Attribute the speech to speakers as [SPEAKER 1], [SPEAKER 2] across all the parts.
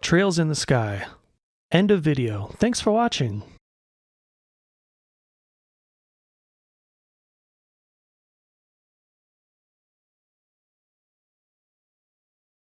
[SPEAKER 1] Trails in the Sky. End of video. Thanks for watching.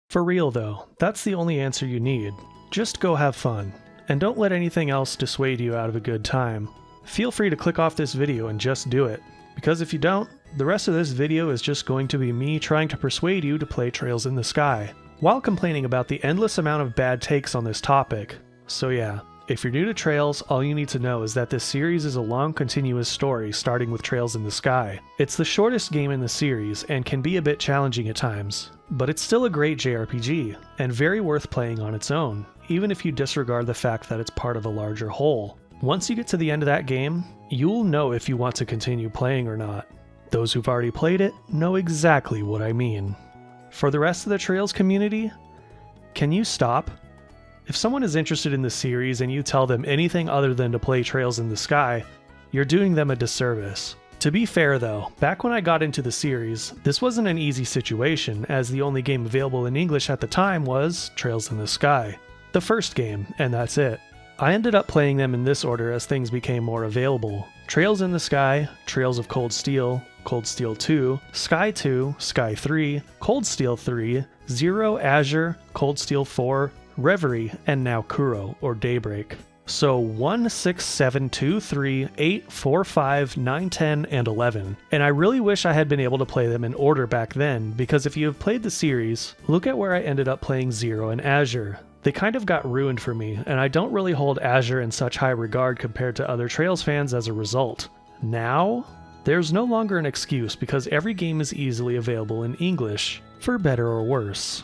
[SPEAKER 1] For real though, that's the only answer you need. Just go have fun. And don't let anything else dissuade you out of a good time. Feel free to click off this video and just do it. Because if you don't, the rest of this video is just going to be me trying to persuade you to play Trails in the Sky, while complaining about the endless amount of bad takes on this topic. So yeah, if you're new to Trails, all you need to know is that this series is a long continuous story starting with Trails in the Sky. It's the shortest game in the series and can be a bit challenging at times, but it's still a great JRPG, and very worth playing on its own, even if you disregard the fact that it's part of a larger whole. Once you get to the end of that game, you'll know if you want to continue playing or not. Those who've already played it know exactly what I mean. For the rest of the Trails community, can you stop? If someone is interested in the series and you tell them anything other than to play Trails in the Sky, you're doing them a disservice. To be fair though, back when I got into the series, this wasn't an easy situation, as the only game available in English at the time was Trails in the Sky. The first game, and that's it. I ended up playing them in this order as things became more available. Trails in the Sky, Trails of Cold Steel, Cold Steel 2, Sky 2, Sky 3, Cold Steel 3, Zero, Azure, Cold Steel 4, Reverie, and now Kuro, or Daybreak. So 1, 6, 7, 2, 3, 8, 4, 5, 9, 10, and 11. And I really wish I had been able to play them in order back then, because if you have played the series, look at where I ended up playing Zero and Azure. They kind of got ruined for me, and I don't really hold Azure in such high regard compared to other Trails fans as a result. Now, there's no longer an excuse because every game is easily available in English, for better or worse.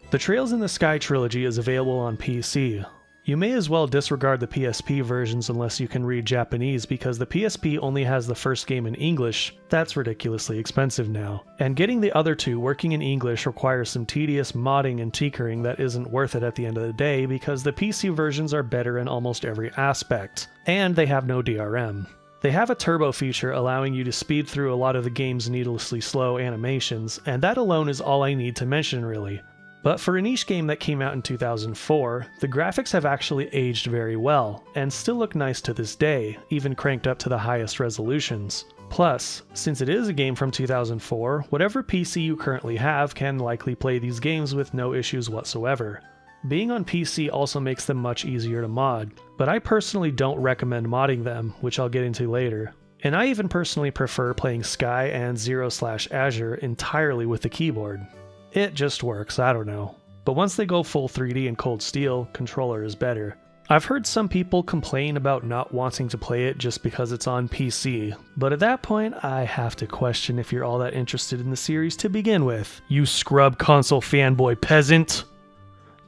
[SPEAKER 1] The Trails in the Sky trilogy is available on PC. You may as well disregard the PSP versions unless you can read Japanese, because the PSP only has the first game in English. That's ridiculously expensive now. And getting the other two working in English requires some tedious modding and tinkering that isn't worth it at the end of the day, because the PC versions are better in almost every aspect. And they have no DRM. They have a turbo feature allowing you to speed through a lot of the game's needlessly slow animations, and that alone is all I need to mention really. But for a niche game that came out in 2004, the graphics have actually aged very well, and still look nice to this day, even cranked up to the highest resolutions. Plus, since it is a game from 2004, whatever PC you currently have can likely play these games with no issues whatsoever. Being on PC also makes them much easier to mod, but I personally don't recommend modding them, which I'll get into later. And I even personally prefer playing Sky and Zero/Azure entirely with the keyboard. It just works, I don't know. But once they go full 3D and Cold Steel, controller is better. I've heard some people complain about not wanting to play it just because it's on PC, but at that point I have to question if you're all that interested in the series to begin with. You scrub console fanboy peasant!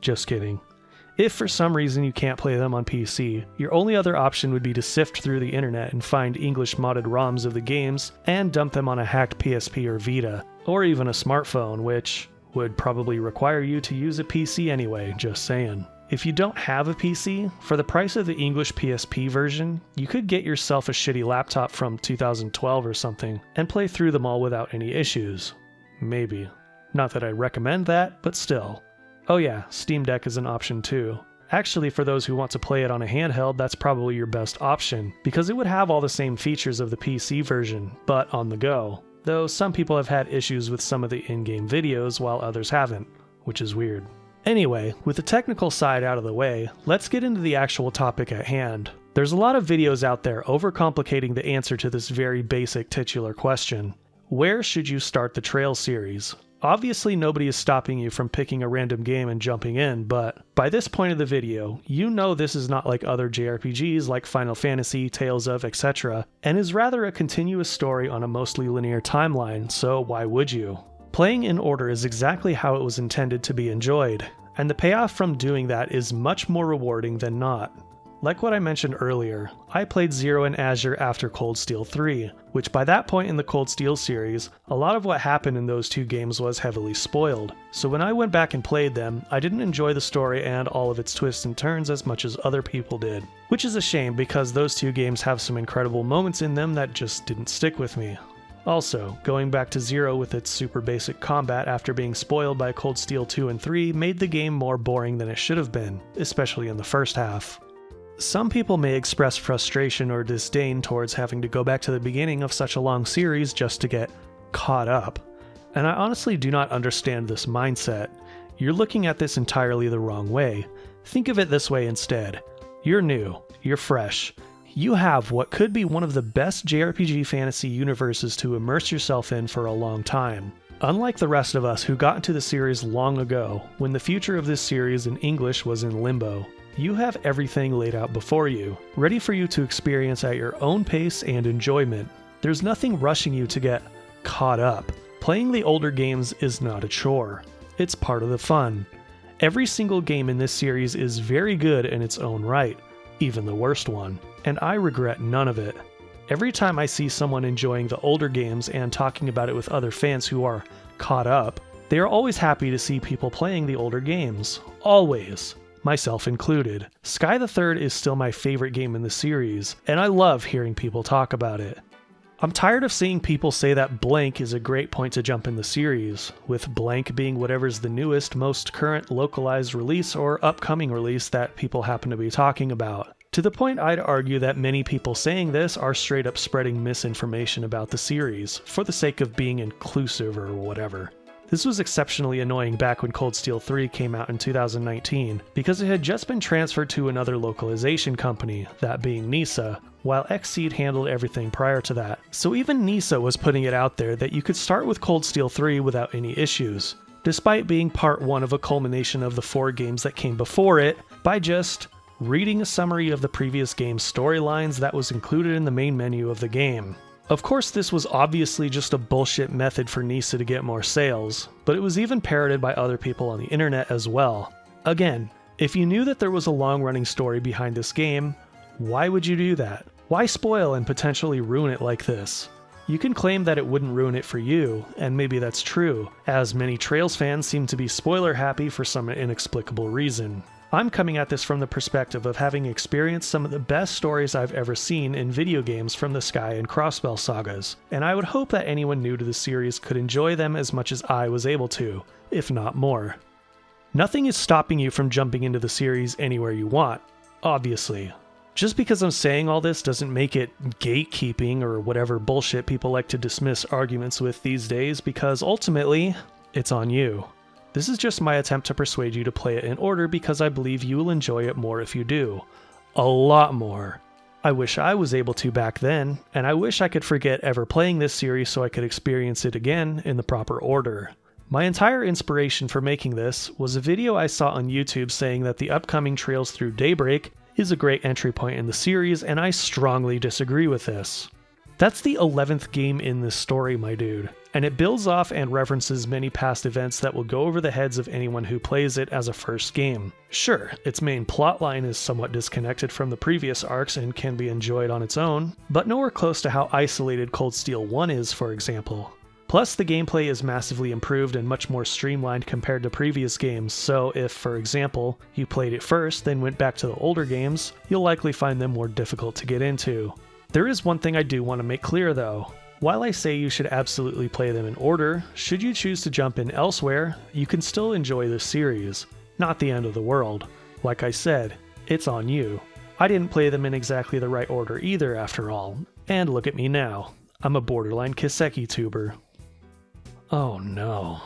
[SPEAKER 1] Just kidding. If for some reason you can't play them on PC, your only other option would be to sift through the internet and find English modded ROMs of the games and dump them on a hacked PSP or Vita, or even a smartphone, which would probably require you to use a PC anyway, just saying. If you don't have a PC, for the price of the English PSP version, you could get yourself a shitty laptop from 2012 or something, and play through them all without any issues. Maybe. Not that I'd recommend that, but still. Oh yeah, Steam Deck is an option too. Actually, for those who want to play it on a handheld, that's probably your best option, because it would have all the same features of the PC version, but on the go. Though some people have had issues with some of the in-game videos while others haven't, which is weird. Anyway, with the technical side out of the way, let's get into the actual topic at hand. There's a lot of videos out there overcomplicating the answer to this very basic titular question. Where should you start the Trails series? Obviously nobody is stopping you from picking a random game and jumping in, but by this point of the video, you know this is not like other JRPGs like Final Fantasy, Tales of, etc., and is rather a continuous story on a mostly linear timeline, so why would you? Playing in order is exactly how it was intended to be enjoyed, and the payoff from doing that is much more rewarding than not. Like what I mentioned earlier, I played Zero and Azure after Cold Steel 3, which by that point in the Cold Steel series, a lot of what happened in those two games was heavily spoiled. So when I went back and played them, I didn't enjoy the story and all of its twists and turns as much as other people did. Which is a shame because those two games have some incredible moments in them that just didn't stick with me. Also, going back to Zero with its super basic combat after being spoiled by Cold Steel 2 and 3 made the game more boring than it should have been, especially in the first half. Some people may express frustration or disdain towards having to go back to the beginning of such a long series just to get caught up, and I honestly do not understand this mindset. You're looking at this entirely the wrong way. Think of it this way instead. You're new, you're fresh. You have what could be one of the best JRPG fantasy universes to immerse yourself in for a long time. Unlike the rest of us who got into the series long ago, when the future of this series in English was in limbo, you have everything laid out before you, ready for you to experience at your own pace and enjoyment. There's nothing rushing you to get caught up. Playing the older games is not a chore. It's part of the fun. Every single game in this series is very good in its own right, even the worst one, and I regret none of it. Every time I see someone enjoying the older games and talking about it with other fans who are caught up, they are always happy to see people playing the older games. Always. Myself included. Sky the Third is still my favorite game in the series, and I love hearing people talk about it. I'm tired of seeing people say that blank is a great point to jump in the series, with blank being whatever's the newest, most current localized release or upcoming release that people happen to be talking about. To the point I'd argue that many people saying this are straight up spreading misinformation about the series, for the sake of being inclusive or whatever. This was exceptionally annoying back when Cold Steel 3 came out in 2019, because it had just been transferred to another localization company, that being NISA, while Xseed handled everything prior to that. So even NISA was putting it out there that you could start with Cold Steel 3 without any issues, despite being part 1 of a culmination of the 4 games that came before it, by just reading a summary of the previous game's storylines that was included in the main menu of the game. Of course, this was obviously just a bullshit method for NISA to get more sales, but it was even parroted by other people on the internet as well. Again, if you knew that there was a long-running story behind this game, why would you do that? Why spoil and potentially ruin it like this? You can claim that it wouldn't ruin it for you, and maybe that's true, as many Trails fans seem to be spoiler happy for some inexplicable reason. I'm coming at this from the perspective of having experienced some of the best stories I've ever seen in video games from the Sky and Crossbell sagas, and I would hope that anyone new to the series could enjoy them as much as I was able to, if not more. Nothing is stopping you from jumping into the series anywhere you want, obviously. Just because I'm saying all this doesn't make it gatekeeping or whatever bullshit people like to dismiss arguments with these days, because ultimately, it's on you. This is just my attempt to persuade you to play it in order because I believe you will enjoy it more if you do. A lot more. I wish I was able to back then, and I wish I could forget ever playing this series so I could experience it again in the proper order. My entire inspiration for making this was a video I saw on YouTube saying that the upcoming Trails Through Daybreak is a great entry point in the series, and I strongly disagree with this. That's the 11th game in this story, my dude, and it builds off and references many past events that will go over the heads of anyone who plays it as a first game. Sure, its main plotline is somewhat disconnected from the previous arcs and can be enjoyed on its own, but nowhere close to how isolated Cold Steel 1 is, for example. Plus, the gameplay is massively improved and much more streamlined compared to previous games, so if, for example, you played it first, then went back to the older games, you'll likely find them more difficult to get into. There is one thing I do want to make clear though. While I say you should absolutely play them in order, should you choose to jump in elsewhere, you can still enjoy this series. Not the end of the world. Like I said, it's on you. I didn't play them in exactly the right order either after all. And look at me now. I'm a borderline KisekiTuber. Oh no.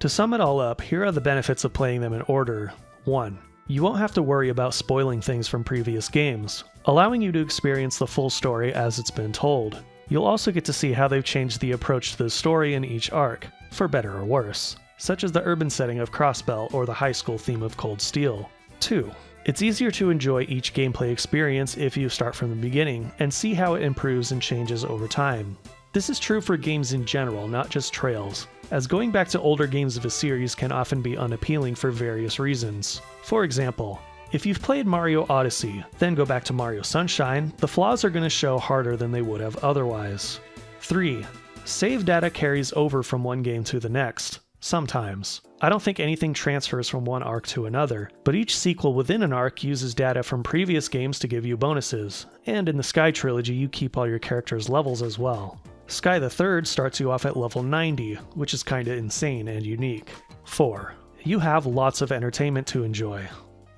[SPEAKER 1] To sum it all up, here are the benefits of playing them in order. 1. You won't have to worry about spoiling things from previous games, allowing you to experience the full story as it's been told. You'll also get to see how they've changed the approach to the story in each arc, for better or worse, such as the urban setting of Crossbell or the high school theme of Cold Steel. 2. It's easier to enjoy each gameplay experience if you start from the beginning, and see how it improves and changes over time. This is true for games in general, not just Trails, as going back to older games of a series can often be unappealing for various reasons. For example, if you've played Mario Odyssey, then go back to Mario Sunshine, the flaws are going to show harder than they would have otherwise. 3. Save data carries over from one game to the next. Sometimes. I don't think anything transfers from one arc to another, but each sequel within an arc uses data from previous games to give you bonuses, and in the Sky trilogy you keep all your characters' levels as well. Sky the Third starts you off at level 90, which is kinda insane and unique. 4. You have lots of entertainment to enjoy.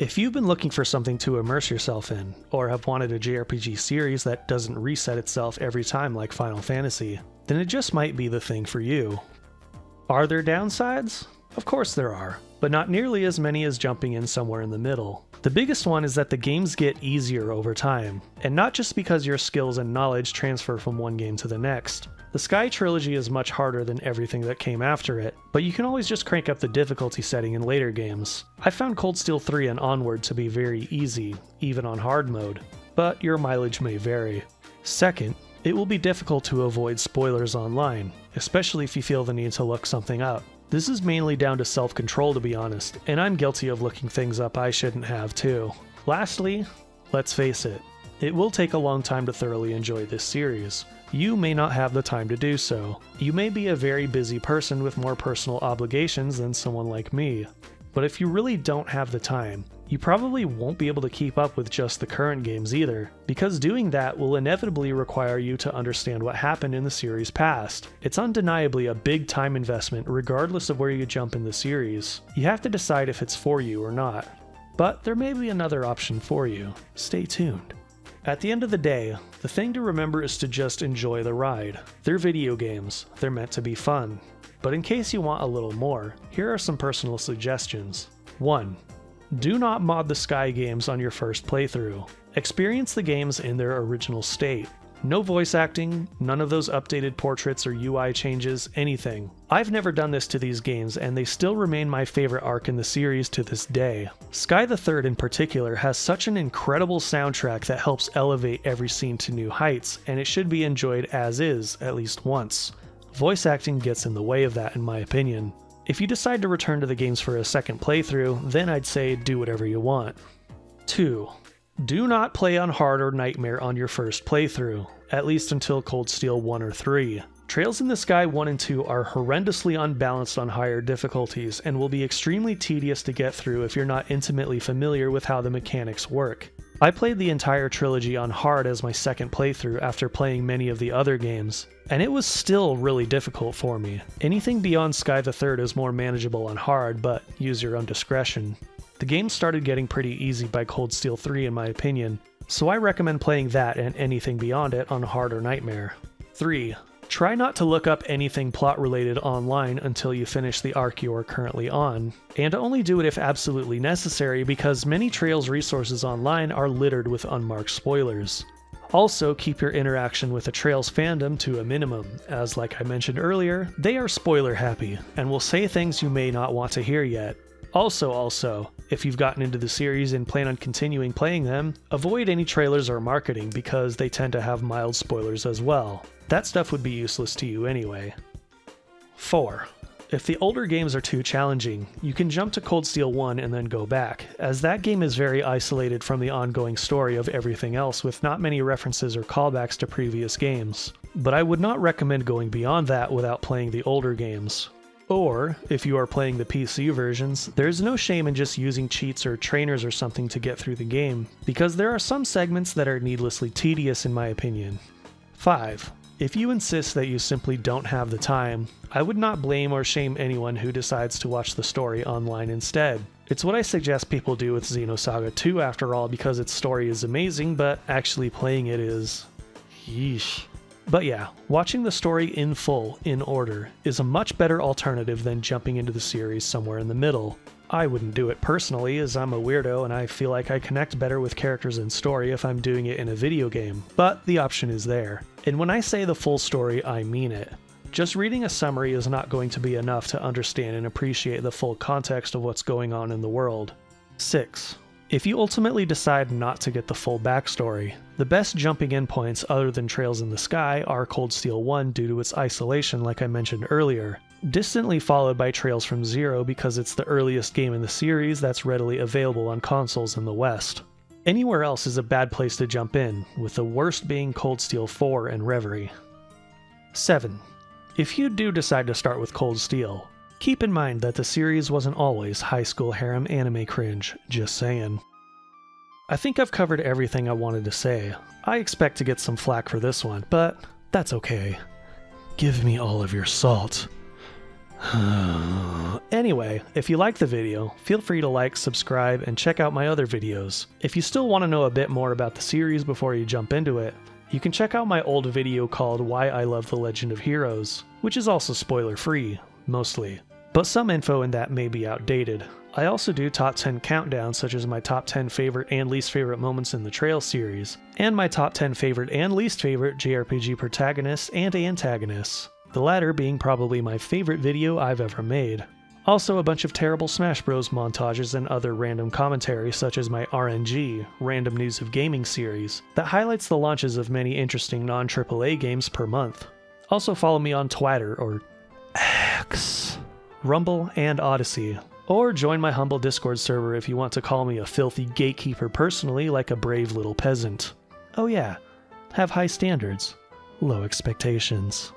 [SPEAKER 1] If you've been looking for something to immerse yourself in, or have wanted a JRPG series that doesn't reset itself every time like Final Fantasy, then it just might be the thing for you. Are there downsides? Of course there are, but not nearly as many as jumping in somewhere in the middle. The biggest one is that the games get easier over time, and not just because your skills and knowledge transfer from one game to the next. The Sky trilogy is much harder than everything that came after it, but you can always just crank up the difficulty setting in later games. I found Cold Steel 3 and onward to be very easy, even on hard mode, but your mileage may vary. Second, it will be difficult to avoid spoilers online, especially if you feel the need to look something up. This is mainly down to self-control, to be honest, and I'm guilty of looking things up I shouldn't have too. Lastly, let's face it, it will take a long time to thoroughly enjoy this series. You may not have the time to do so. You may be a very busy person with more personal obligations than someone like me. But if you really don't have the time, you probably won't be able to keep up with just the current games either, because doing that will inevitably require you to understand what happened in the series past. It's undeniably a big time investment regardless of where you jump in the series. You have to decide if it's for you or not. But there may be another option for you. Stay tuned. At the end of the day, the thing to remember is to just enjoy the ride. They're video games, they're meant to be fun. But in case you want a little more, here are some personal suggestions. 1. Do not mod the Sky games on your first playthrough. Experience the games in their original state. No voice acting, none of those updated portraits or UI changes, anything. I've never done this to these games and they still remain my favorite arc in the series to this day. Sky the Third in particular has such an incredible soundtrack that helps elevate every scene to new heights, and it should be enjoyed as is at least once. Voice acting gets in the way of that in my opinion. If you decide to return to the games for a second playthrough, then I'd say do whatever you want. 2. Do not play on Hard or Nightmare on your first playthrough, at least until Cold Steel 1 or 3. Trails in the Sky 1 and 2 are horrendously unbalanced on higher difficulties and will be extremely tedious to get through if you're not intimately familiar with how the mechanics work. I played the entire trilogy on Hard as my second playthrough after playing many of the other games, and it was still really difficult for me. Anything beyond Sky the Third is more manageable on Hard, but use your own discretion. The game started getting pretty easy by Cold Steel 3 in my opinion, so I recommend playing that and anything beyond it on Hard or Nightmare. 3. Try not to look up anything plot related online until you finish the arc you are currently on, and only do it if absolutely necessary because many Trails resources online are littered with unmarked spoilers. Also, keep your interaction with the Trails fandom to a minimum, as like I mentioned earlier, they are spoiler happy, and will say things you may not want to hear yet. Also, if you've gotten into the series and plan on continuing playing them, avoid any trailers or marketing because they tend to have mild spoilers as well. That stuff would be useless to you anyway. 4. If the older games are too challenging, you can jump to Cold Steel 1 and then go back, as that game is very isolated from the ongoing story of everything else with not many references or callbacks to previous games. But I would not recommend going beyond that without playing the older games. Or, if you are playing the PC versions, there's no shame in just using cheats or trainers or something to get through the game, because there are some segments that are needlessly tedious in my opinion. 5. If you insist that you simply don't have the time, I would not blame or shame anyone who decides to watch the story online instead. It's what I suggest people do with Xenosaga 2 after all, because its story is amazing, but actually playing it is... yeesh. But yeah, watching the story in full, in order, is a much better alternative than jumping into the series somewhere in the middle. I wouldn't do it personally, as I'm a weirdo and I feel like I connect better with characters and story if I'm doing it in a video game, but the option is there. And when I say the full story, I mean it. Just reading a summary is not going to be enough to understand and appreciate the full context of what's going on in the world. 6. If you ultimately decide not to get the full backstory, the best jumping in points other than Trails in the Sky are Cold Steel 1 due to its isolation like I mentioned earlier, distantly followed by Trails from Zero because it's the earliest game in the series that's readily available on consoles in the West. Anywhere else is a bad place to jump in, with the worst being Cold Steel 4 and Reverie. 7. If you do decide to start with Cold Steel, keep in mind that the series wasn't always high school harem anime cringe, just saying. I think I've covered everything I wanted to say. I expect to get some flack for this one, but that's okay. Give me all of your salt. Anyway, if you liked the video, feel free to like, subscribe, and check out my other videos. If you still want to know a bit more about the series before you jump into it, you can check out my old video called Why I Love the Legend of Heroes, which is also spoiler-free, mostly. But some info in that may be outdated. I also do top 10 countdowns such as my top 10 favorite and least favorite moments in the Trail series, and my top 10 favorite and least favorite JRPG protagonists and antagonists, the latter being probably my favorite video I've ever made. Also a bunch of terrible Smash Bros montages and other random commentary such as my RNG, Random News of Gaming series, that highlights the launches of many interesting non-AAA games per month. Also follow me on Twitter or X, Rumble, and Odyssey. Or join my humble Discord server if you want to call me a filthy gatekeeper personally like a brave little peasant. Oh yeah, have high standards, low expectations.